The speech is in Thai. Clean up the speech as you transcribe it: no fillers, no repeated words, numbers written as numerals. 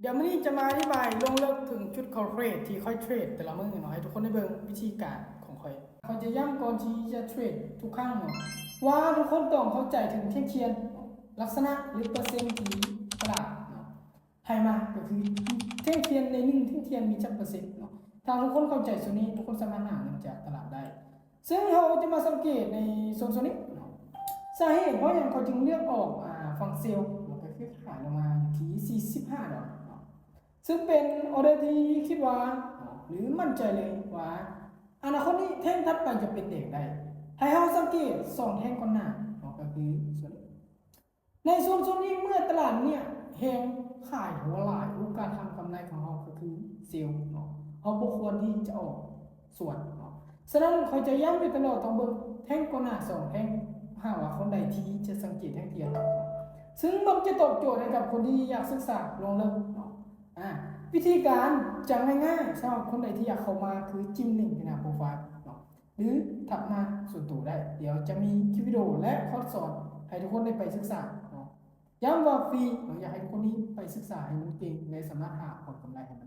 เดี๋ยวมื้อนี้จะมาอธิบายลงลึกถึงจุดคอร์เรทที่ค่อยเทรดแต่ละมื้อเนาะให้ทุกคนได้เบิ่งวิธีการของค่อยจะย้ำก่อนที่จะเทรดทุกครั้งเนาะว่าทุกคนต้องเข้าใจถึงเทียนลักษณะหรือเปอร์เซ็นต์ที่ตลาดเนาะให้มาก็คือเทียนใน1เทียนมีจักเปอร์เซ็นต์เนาะถ้าทุกคนเข้าใจส่วนนี้ทุกคนสามารถหาเงินจากตลาดได้ซึ่งเราจะมาสังเกตในโซนนี้เนาะสาเหตุเพราะอย่างเขาจึงเลือกออกฝั่งเซลล์ก็คือขายลงมาอยู่ที่$45ซึ่งเป็นออเดอร์ที่คิดว่าหรือมั่นใจเลยว่าอนาคตนี้แท่งถัดไปจะเป็นเด็กได้ให้เราสังเกต2แท่งก่อนหน้าก็คือส่วนในโซนนี้เมื่อตลาดเนี่ยแหงขายหัวหลายการทำกำไรของเราก็คือเซลล์เนาะเราบ่ควรที่จะออกส่วนเนาะฉะนั้นเขาจะย้ำอยู่ตลอดต้องเบิ่งแท่งก่อนหน้า2แท่งหากว่าคนใดที่จะสังเกตแท่งเทียนซึ่งมันจะตอบโจทย์ให้กับคนที่อยากศึกษาลงลึกเนาะวิธีการจะง่ายๆสำหรับคนใดที่อยากเข้ามาคือจิ้มลิงก์ในหน้าโปรไฟล์เนาะหรือทักมาส่วนตัวได้เดี๋ยวจะมีคลิปวิดีโอและคอร์สสอนให้ทุกคนได้ไปศึกษาเนาะย้ำว่าฟรีอยากให้ทุกคนนี้ไปศึกษาให้มันเก่งและสามารถหาผลกำไรให้มันได้